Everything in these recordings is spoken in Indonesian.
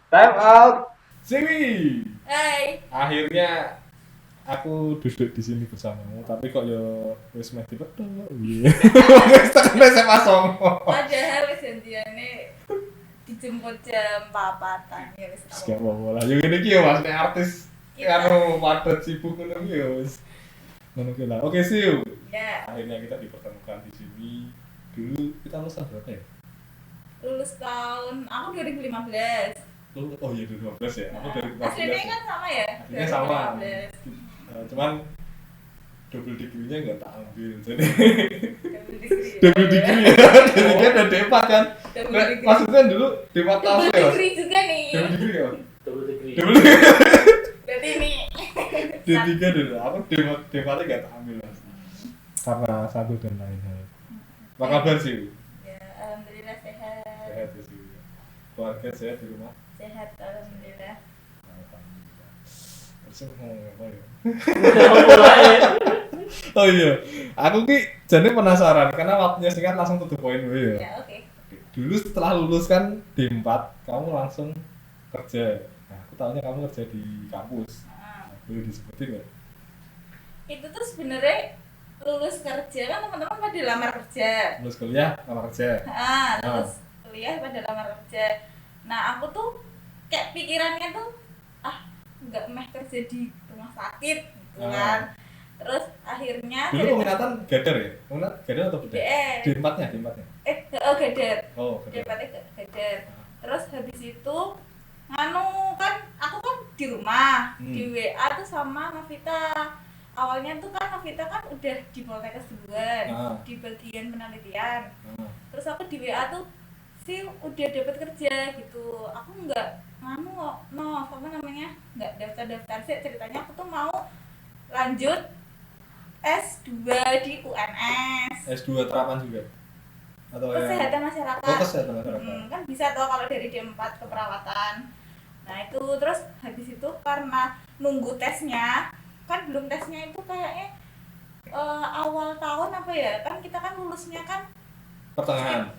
Time out. Sini. Hai. Akhirnya aku duduk di sini bersamamu, tapi kok yo wis meh dipedhok. Iya. Wis tekan SMA Songo. Padahal wis janjiane dijemput jam 4-an ya wis. Gak apa-apa lah. Yo ngene iki yo Mas, nek artis karo padet sibuk ngono iki yo wis. Ngono ki lah. Oke, see you. Ya, Akhirnya kita dipertemukan di sini. Dulu kita lulusan berapa ya? lulus tahun aku 2015. Oh iya 2015 ya. Aku 2014. Aslinya kan sama ya? Aslinya sama. 2015. Cuman double degree-nya nggak tak ambil. Jadi Double degree. double degree ya. Jadinya ada D4 kan. Double degree. Maksudnya dulu D4 Double tahu ya. degree juga nih. Double degree ya. Double degree. Double degree. Berarti ini D3 dulu. Aku D4-nya nggak tak ambil Mas. Karena satu dan lain hal. Apa kabar sih? Ya, alhamdulillah sehat. Sehat ya sih. Keluarga sehat di rumah. Sehat alhamdulillah. Alhamdulillah. Terus ngomong apa ya? Mulai. Oh iya, aku ki jadi penasaran karena waktunya singkat langsung tutup poin dulu ya. Ya, oke. Dulu setelah lulus kan D4, kamu langsung kerja. Nah, aku tahunya kamu kerja di kampus. Nah, Boleh disebutin nggak? itu tuh sebenarnya lulus kerja kan teman-teman pada lamar kerja. Lulus kuliah, lamar kerja. Lulus kuliah pada lamar kerja. Nah, aku tuh kayak pikirannya tuh nggak meh kerja di rumah sakit gitu kan. Terus akhirnya Dulu peminatan Gader ya? Peminat Gader atau beda? DN. D4-nya, D4-nya. Gader. Oh, Gader. Daripada Gader. Terus habis itu nganu kan aku kan di rumah, di WA tuh sama Novita. Awalnya tuh kan Novita kan udah di Poltekkes duluan, di bagian penelitian. Terus aku di WA tuh sih udah dapat kerja gitu. Aku nggak apa namanya, nggak daftar sih, ceritanya aku tuh mau lanjut S2 di UNS. S2 terapan juga? Atau Kesehatan masyarakat. Oh, kesehatan masyarakat. Kan bisa tuh kalau dari D4 ke perawatan. Nah itu terus habis itu karena nunggu tesnya, kan belum tesnya itu kayaknya awal tahun apa ya, kan kita kan lulusnya kan Pertengahan.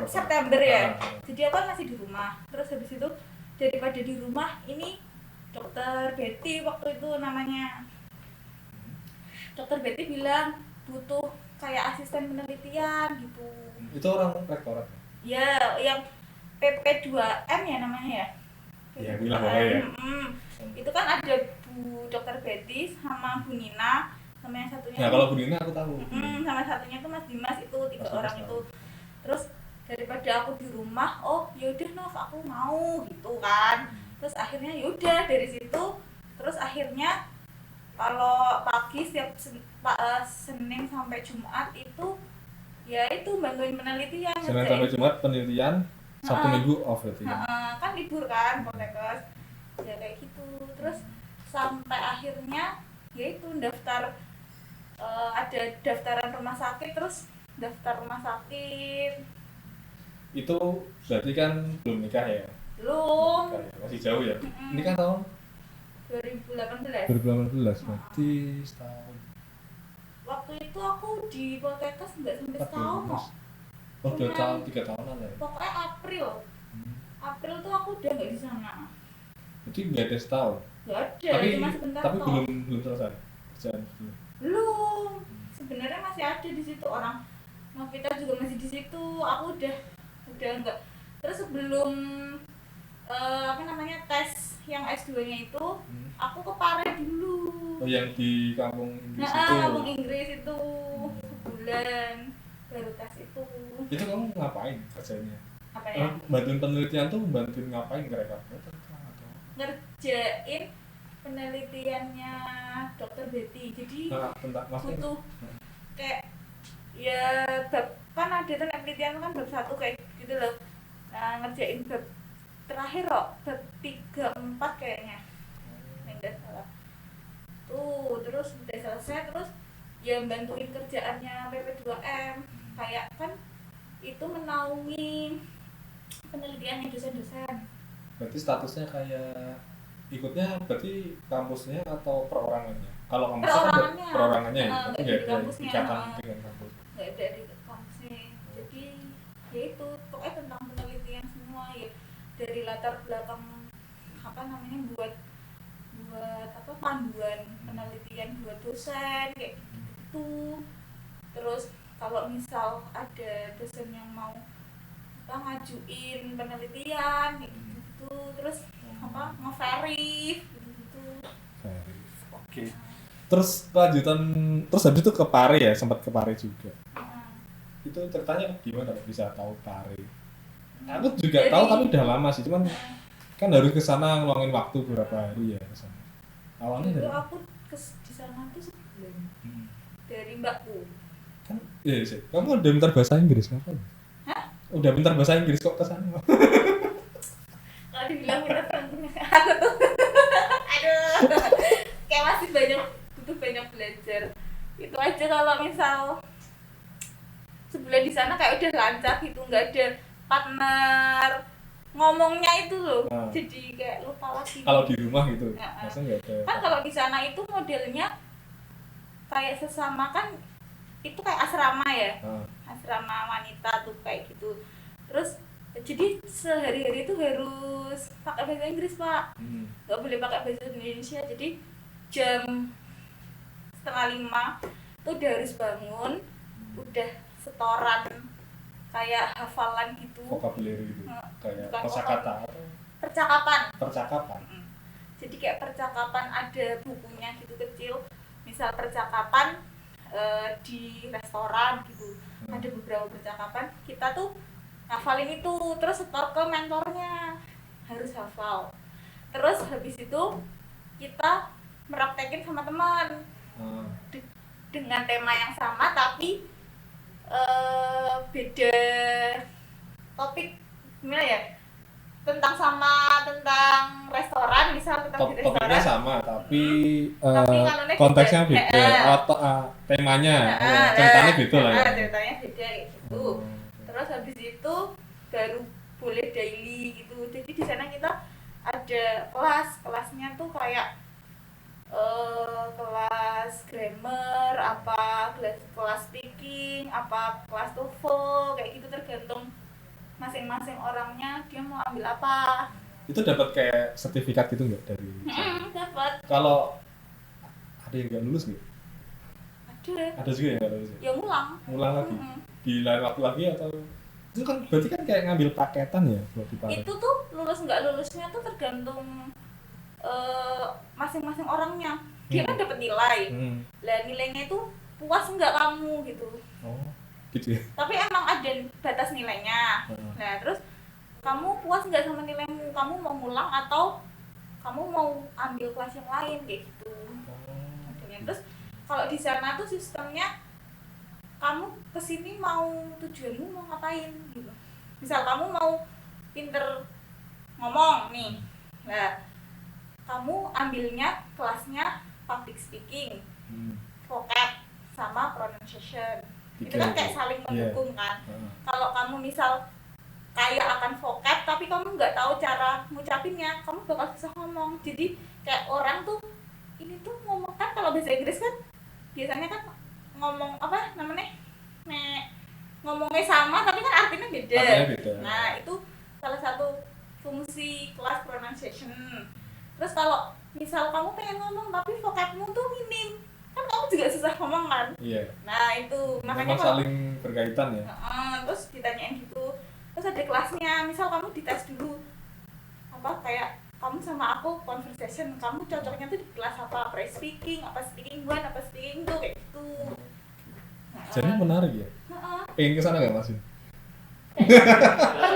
September ya. Jadi aku kan masih di rumah. Terus habis itu daripada di rumah, ini dokter Betty waktu itu namanya. Dokter Betty bilang butuh kayak asisten penelitian gitu. Itu orang rektorat? Ya, yang PP2M ya namanya ya. Ya, bilang boleh ya. Itu kan ada Bu Dokter Betty sama Bu Nina, sama yang satunya. Nah, kalau Bu Nina aku tahu. Sama satunya tuh Mas Dimas, itu 3 orang itu. Terus daripada aku di rumah, oh yaudah Nov aku mau gitu kan. Terus akhirnya yaudah dari situ. Terus akhirnya kalau pagi setiap Senin sampai Jumat itu ya itu bantuin penelitian. Senin sampai Jumat penelitian, Sabtu Minggu off berarti. Kan libur kan Poltekkes. Ya kayak gitu. Terus sampai akhirnya ya itu daftar, ada daftaran rumah sakit, terus daftar rumah sakit. Itu berarti kan belum nikah ya? Belum. Nikah ya? Masih jauh ya? Ini kan tahun 2018. 2018, berarti setahun. Waktu itu aku di Poltekkes nggak sampai setahun kok. Oh, 2 tahun, 3 tahunan ya? Pokoknya April tuh aku udah nggak di sana. Berarti nggak ada setahun? Nggak ada, cuma sebentar tapi kok. belum selesai kerjaan dulu. Belum. Sebenarnya masih ada di situ, orang Novita juga masih di situ. Aku udah nggak. Terus sebelum tes yang S2-nya itu, aku ke Pare dulu. Oh, yang di kampung Inggris itu? Kampung Inggris itu sebulan baru tes itu. Itu kamu ngapain kerjanya? Apa ya? Bantuin penelitian tuh bantuin ngapain mereka? Ngerjain penelitiannya Dokter Betty. Jadi butuh kayak ya kan ada tuh penelitian kan bab 1 kayak gitu loh. Nah, ngerjain bab terakhir kok, bab 3-4 kayaknya. Enggak salah. Tuh, terus udah selesai, terus ya bantuin kerjaannya PP2M. Kayak kan itu menaungi penelitiannya dosen-dosen. Berarti statusnya kayak ikutnya berarti kampusnya atau perorangannya? Kalau kampusnya kan perorangannya ya, tapi nggak ada ikatan dengan kampus. Nggak ada di kampusnya. Jadi ya itu pokoknya tentang penelitian semua ya, dari latar belakang apa namanya buat apa panduan penelitian buat dosen kayak gitu. Terus kalau misal ada dosen yang mau apa ngajuin penelitian kayak gitu, terus apa nge-verif gitu. Oke. Terus lanjutan, terus habis itu ke Pare ya, sempat ke Pare juga. Itu ceritanya gimana bisa tahu Pare? Aku juga tahu tapi udah lama sih, cuman kan harus ke sana ngeluangin waktu beberapa hari ya ke sana. Awalnya dari aku di sana tuh sebulan. Dari mbakku. Kan iya sih. Kamu udah pintar bahasa Inggris ngapain? Hah? Udah pintar bahasa Inggris kok ke sana? Kalau dibilang pintar aku tuh aduh. Kayak masih butuh banyak belajar. Itu aja kalau misal sebulan di sana kayak udah lancar gitu, nggak ada partner ngomongnya itu loh. Jadi kayak lupa lagi. Kalau di rumah gitu, masa nggak ada. Kan kalau di sana itu modelnya kayak sesama kan itu kayak asrama ya, asrama wanita tuh kayak gitu. Terus jadi sehari-hari itu harus pakai bahasa Inggris Pak, nggak boleh pakai bahasa Indonesia. Jadi jam 4:30 tuh udah harus bangun, udah setoran kayak hafalan gitu, vocabulary gitu, kayak percakapan. Jadi kayak percakapan, ada bukunya gitu kecil, misal percakapan di restoran gitu, ada beberapa percakapan, kita tuh hafalin itu, terus setor ke mentornya, harus hafal. Terus habis itu kita meraktekin sama teman dengan tema yang sama tapi beda topik, gimana ya, tentang restoran, misal tentang di restoran topiknya sama tapi konteksnya beda, temanya ceritanya beda lah ya, ceritanya beda gitu. Terus habis itu baru boleh daily gitu. Jadi di sana kita ada kelasnya tuh kayak kelas grammar, apa kelas speaking, apa kelas TOEFL kayak gitu, tergantung masing-masing orangnya dia mau ambil apa. Itu dapat kayak sertifikat gitu nggak dari? Dapat. Kalau ada yang nggak lulus nggak? Ada juga yang nggak lulus. Ya ngulang lagi. Di lain waktu lagi atau itu kan berarti kan kayak ngambil paketan ya buat di Pare. Itu tuh lulus nggak lulusnya tuh tergantung masing-masing orangnya. Dia kan dapat nilai. Lah nilainya itu puas nggak kamu gitu. Oh, gitu ya. Tapi emang ada batas nilainya. Nah, terus kamu puas nggak sama nilaimu? Kamu mau ngulang atau kamu mau ambil kelas yang lain kayak gitu. Terus kalau di sana tuh sistemnya kamu kesini mau tujuanmu mau ngapain gitu. Misal kamu mau pinter ngomong nih. Nah, kamu ambilnya kelasnya public speaking, vocab sama pronunciation. Itu kan kayak saling mendukung kan. Kalau kamu misal kayak akan vocab tapi kamu nggak tahu cara ngucapinnya, kamu bakal susah ngomong. Jadi kayak orang tuh ini tuh ngomong kan, kalau bahasa Inggris kan biasanya kan ngomong apa namanya, ngomongnya sama tapi kan artinya beda. Nah itu salah satu fungsi kelas pronunciation. Terus kalau misal kamu pengen ngomong tapi vocabmu tuh minim, kan kamu juga susah ngomong kan. Nah itu makanya saling berkaitan ya. Terus ditanyain gitu. Terus ada kelasnya, misal kamu dites dulu apa kayak kamu sama aku conversation, kamu cocoknya tuh di kelas apa, pre-speaking, apa speaking 1, apa speaking 2 kayak gitu. Jadi menarik ya. Pengen kesana nggak Mas?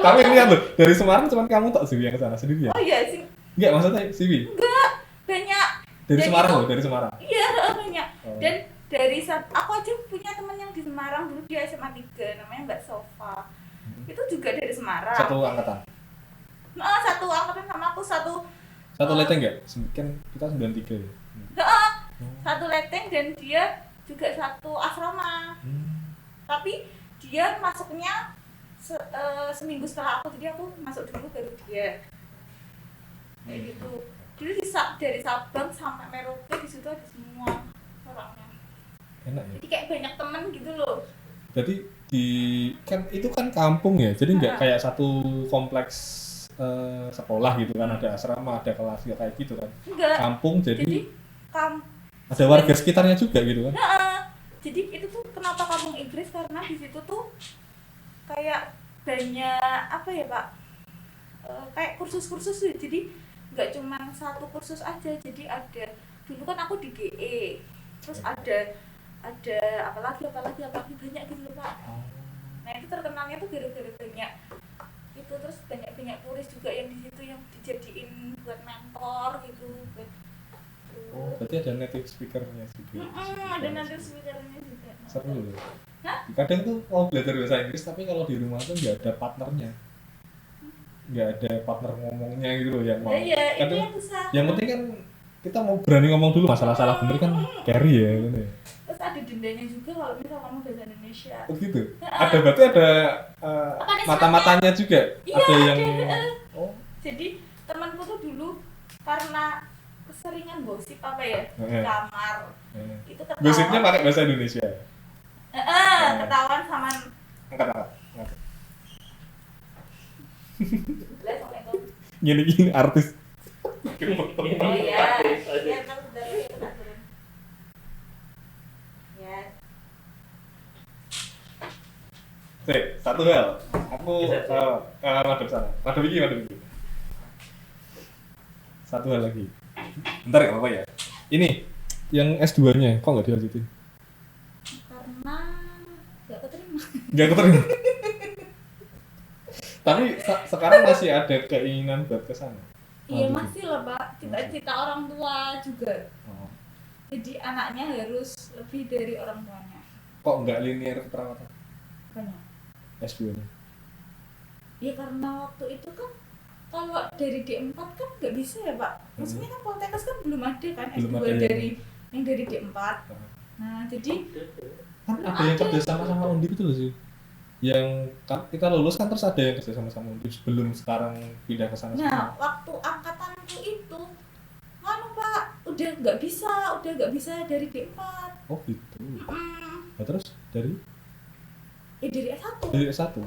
Tapi ini loh, dari Semarang cuma kamu tak Siwi yang kesana sendiri ya? Oh iya sih. Enggak, maksudnya Siwi? Enggak, banyak. Dari Semarang loh, dari Semarang? Iya, banyak. Dan dari aku aja punya teman yang di Semarang dulu, dia SMA 3, namanya Mbak Sofa. Itu juga dari Semarang. Satu angkatan? Satu angkatan sama aku, satu leteng nggak? Kan kita 93 ya? Satu leteng dan dia juga satu asrama. Tapi dia masuknya seminggu setelah aku, jadi aku masuk dulu baru dia. Kayak gitu. Jadi dari Sabang sampai Merauke di situ ada semua orangnya. Enak ya? Jadi kayak banyak temen gitu loh. Jadi itu kan kampung ya, jadi nggak kayak satu kompleks sekolah gitu kan, ada asrama, ada kelas kayak gitu kan. Enggak. Kampung jadi Kampung ada warga sekitarnya juga gitu kan. Nah, jadi itu tuh kenapa kampung Inggris, karena di situ tuh kayak banyak apa ya Pak, kayak kursus-kursus sih. Jadi nggak cuma satu kursus aja, jadi ada dulu kan aku di GE, terus ada apalagi banyak gitu loh Pak. Nah itu terkenalnya tuh gara-gara banyak itu, terus banyak turis juga yang di situ yang dijadiin buat mentor gitu. Oh, berarti ada native speaker-nya juga. Ada native speaker-nya juga. Seru loh. Hah? Kadang tuh mau belajar bahasa Inggris tapi kalau di rumah tuh nggak ada partnernya. Nggak ada partner ngomongnya gitu loh yang mau. Iya, Kadang itu yang susah. yang penting kan kita mau berani ngomong dulu, masalah-salah bener kan carry ya gitu ya. Terus ada dendanya juga kalau misal kamu bahasa Indonesia. Oh gitu? Ada berarti ada mata-matanya juga? Iya, ada yang Oh. Jadi temanku tuh dulu karena keseringan gosip apa ya di kamar. Itu ketahuan. Gosipnya pakai bahasa Indonesia. Ketahuan sama Angkat. Assalamualaikum. Gini artis. Oh iya. Iya, kan sudah turun. Ya. Satu hal. Aku madep sana. Madep iki. Satu hal lagi. Bentar ya apa ya? Ini yang S2-nya kok nggak dilanjutin? Karena nggak keterima. Nggak keterima. Tapi sekarang masih ada keinginan buat kesana. Iya masih lah Pak, cita-cita orang tua juga. Oh. Jadi anaknya harus lebih dari orang tuanya. Kok nggak linear keperawatan? Banyak. S2-nya. Ya karena waktu itu kan kalau dari D4 kan nggak bisa ya Pak. Maksudnya kan Poltekkes kan belum ada kan Belum S2 ada yang dari D4. Nah jadi kan ada yang kerja sama Undip itu loh sih. Yang kita lulus kan terus ada yang kerja sama Undip sebelum sekarang pindah ke sana. Nah waktu angkatanku itu Pak udah nggak bisa dari D4. Oh gitu. Nah, terus dari dari S1. Dari S1.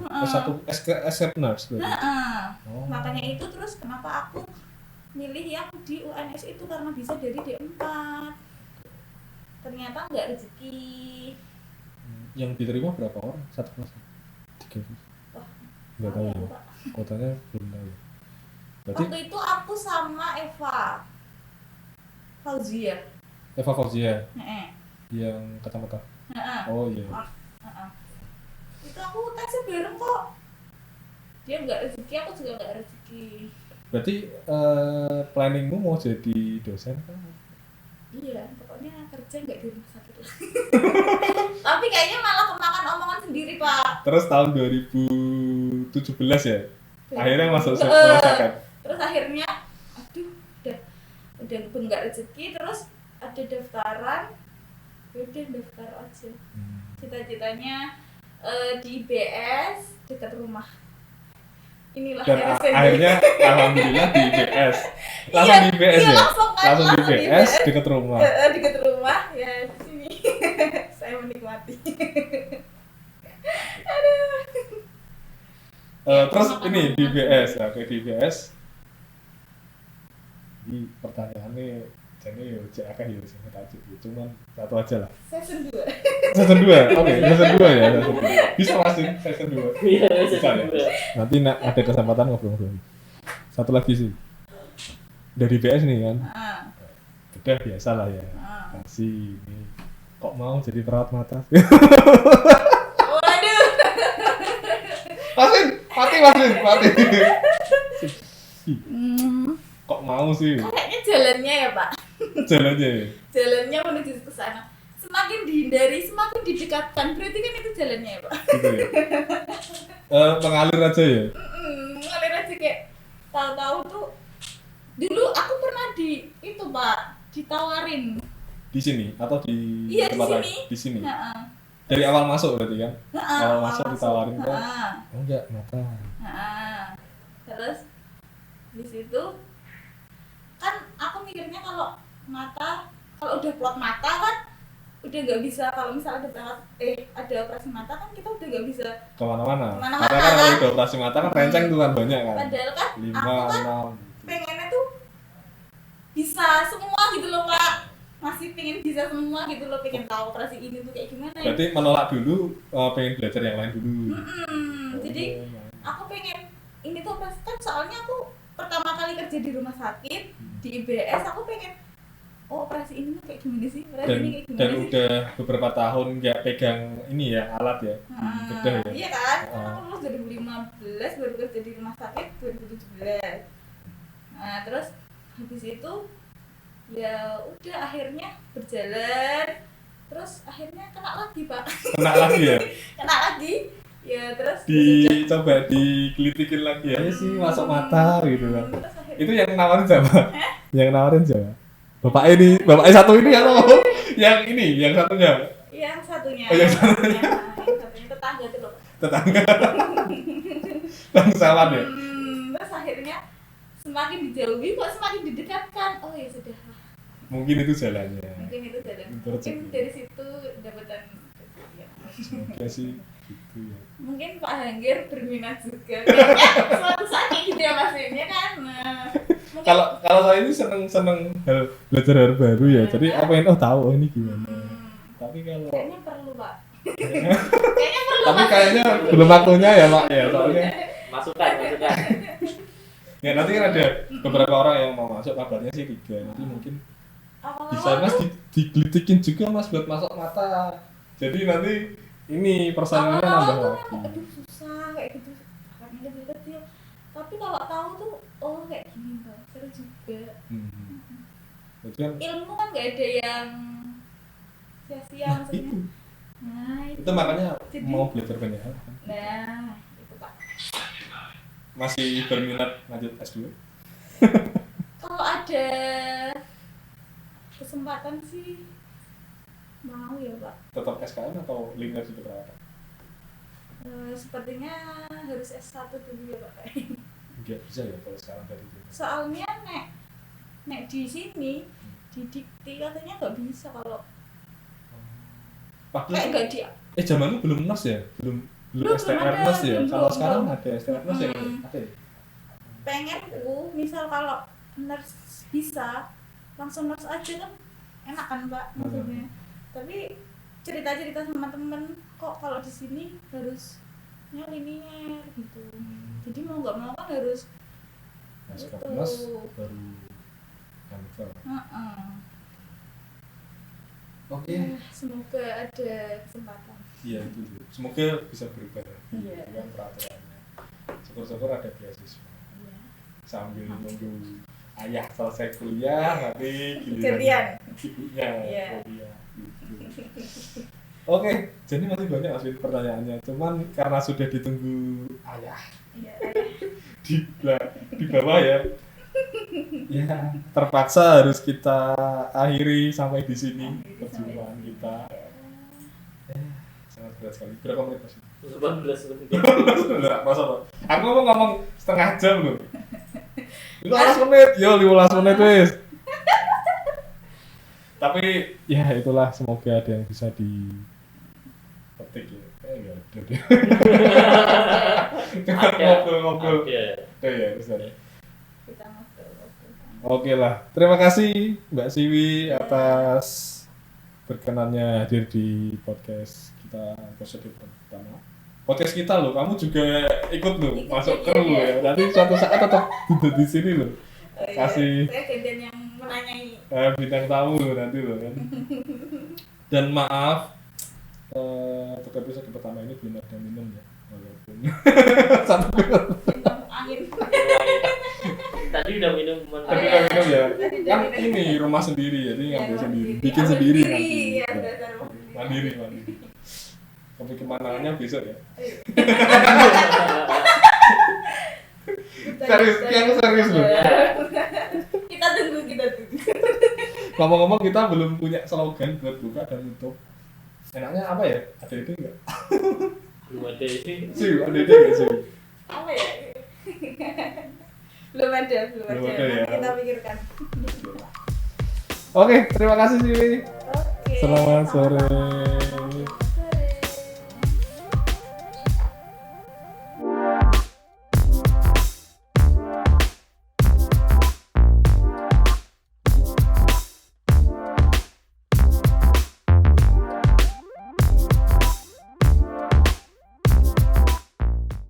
S1 nurse berarti. Oh. Makanya itu terus kenapa aku milih yang di UNS itu karena bisa dari D4. Ternyata nggak rezeki. Yang diterima berapa orang? Satu kelas? 3. Nggak tahu ya. Kotanya belum tahu. Berarti waktu itu aku sama Eva Fauzia. Yang kata-kata. Oh iya. Itu aku tesnya bareng kok. Dia nggak rezeki, aku juga nggak rezeki. Berarti planningmu mau jadi dosen kan? Iya, pokoknya kerja nggak di rumah sakit lah. Tapi kayaknya malah kemakan omongan sendiri Pak. Terus tahun 2017 ya? Akhirnya masuk rumah sakit. Terus akhirnya, aduh, udah nggak rezeki, terus ada daftaran, udah daftar aja. Cita-citanya di IBS dekat rumah. Inilah dan akhirnya alhamdulillah di IBS. Langsung di IBS ya? Langsung di IBS dekat rumah. Dekat rumah ya di sini. Saya menikmati. Aduh. Terus ini di IBS, oke di IBS. Ini pertanyaannya jadi ya akan ya sing tajuk cuman satu aja lah. Season 2. Season 2. Oke, season 2 ya, season 2. Bisa masih season 2. Iya, season 2. Nanti ada kesempatan ngobrol-ngobrol. Satu lagi sih. Dari IBS nih kan. Udah biasa lah ya. Kasih ini kok mau jadi perawat mata? Waduh. Mati. Kok mau sih? Kayaknya jalannya ya Pak. Jalannya menuju ke sana. Semakin dihindari, semakin didekatkan. Berarti kan itu jalannya ya Pak. Gitu ya. Mengalir aja ya. Mengalir aja kayak tahu-tahu tuh. Dulu aku pernah itu Pak, ditawarin. Di sini atau di iya, tempat lain? Di sini. Dari awal masuk berarti kan? Awal masuk ditawarin kan? Oh enggak, mata. Terus di situ kan aku mikirnya kalau udah plot mata kan udah nggak bisa kalau misal ada operasi mata kan kita udah nggak bisa kemana-mana. Karena kan kalau udah operasi mata kan renceng tuh kan banyak kan. Padahal kan 5, aku kan 6 pengennya tuh bisa semua gitu loh Pak, masih pengen bisa semua gitu loh, pengen tahu operasi ini tuh kayak gimana. Berarti menolak dulu, pengen belajar yang lain dulu. Jadi aku pengen ini tuh operasi kan, soalnya aku pertama kali kerja di rumah sakit di IBS, aku pengen operasi ini tuh kayak gimana sih, operasi ini kayak gimana dan sih. udah beberapa tahun nggak pegang ini ya alat ya, bedah ya. Iya kan, aku lulus 2015 baru kerja di rumah sakit 2017. Nah terus habis itu ya udah akhirnya berjalan, terus akhirnya kena lagi Pak. Kena lagi ya? Kena lagi ya, terus coba dikelitikin lagi ya sih, masuk mata gitu kan. Itu yang nawarin siapa? Yang nawarin siapa? Bapak satu ini atau yang ini, yang satunya? Yang satunya. Oh, yang satunya. Yang satunya tetangga tuh loh. Tetangga. Bangsawan ya? Terus akhirnya semakin dijauhi kok semakin didekatkan. Oh ya sudah. Mungkin itu jalannya. Mungkin dari situ dapatan. Semoga sih gitu ya. Mungkin Pak Hangir berminat juga. Suatu saat kayak gitu ya Mas ya kan. Kalau saya ini seneng belajar hal baru ya. Jadi apa yang tahu ini gimana. Tapi kalau kayaknya perlu Pak. Kayaknya perlu. Tapi kayaknya belum waktunya ya Pak ya, soalnya masukan. Ya nanti kan ada beberapa orang yang mau masuk, kabarnya sih 3. Nanti mungkin bisa Mas digelitikin juga Mas buat masuk mata. Jadi nanti ini persaingannya nambah lagi. Aduh susah kayak gitu. Karena kecil. Tapi kalau tahu tuh kayak gini Pak, seru juga. Kan, ilmu kan nggak ada yang sia-sia maksudnya. Nah, itu makanya mau belajar banyak hal kan. Nah, itu Pak. Masih berminat lanjut S2? Kalau ada kesempatan sih mau ya Pak. Tetap SKM atau linear di perawatan? Sepertinya harus S1 dulu ya Pak. Enggak bisa ya kalau sekarang dari itu. Soalnya nek di sini di dikti katanya nggak bisa kalau kayak nggak di. Zamanmu belum NAS ya? Belum STR NAS ya? Kalau sekarang ada STR NAS ya? Ada ya? Pengenku misal kalau nurse bisa langsung nurse aja kan enak kan Pak maksudnya. Tapi cerita-cerita sama temen kok kalau di sini harusnya linear gitu. Jadi mau nggak mau kan harus NAS baru kantor. Oke. Semoga ada kesempatan. Iya itu. Semoga bisa berubah. Iya. Dengan peraturannya. Syukur-syukur ada beasiswa. Iya. Sambil nunggu ayah selesai kuliah nanti giliran ibunya kuliah. Gitu. Oke, jadi masih banyak Mas Win pertanyaannya. Cuman karena sudah ditunggu ayah. Iya. di bawah ya. Ya, terpaksa harus kita akhiri sampai di sini perjumpaan kita. Sangat berat sekali. Berapa menit Mas? 18 menit. Enggak, masa loh. Aku mau ngomong setengah jam loh. 15 menit, yo 15 menit wis. Tapi ya itulah, semoga ada yang bisa dipetik ya. Enggak ada deh. Ngobrol-ngobrol. Ya, bisa ya. Oke lah, terima kasih Mbak Siwi atas berkenannya hadir di podcast kita, episode pertama. Podcast kita loh, kamu juga ikut loh, masuk kru ya. Nanti suatu saat tetap duduk di sini loh. Kasih saya gantian yang menanyai. Bintang tamu loh nanti loh kan. Dan maaf, untuk episode pertama ini belum ada minum ya, walaupun satu Angin. Tadi udah minum ya. Kan ini rumah sendiri, jadi ngambil sendiri, bikin sendiri nanti. Mandiri. Tapi kemanangannya besok ya. Serius loh. Kita tunggu. Ngomong-ngomong, kita belum punya slogan buat buka dan tutup. Enaknya apa ya? Ada ide nggak? belum ada sih. Ada ide nggak sih? Apa ya? Belum ada ya. Kita pikirkan. Oke, terima kasih sih. Oke. Selamat Sama-sama. sore.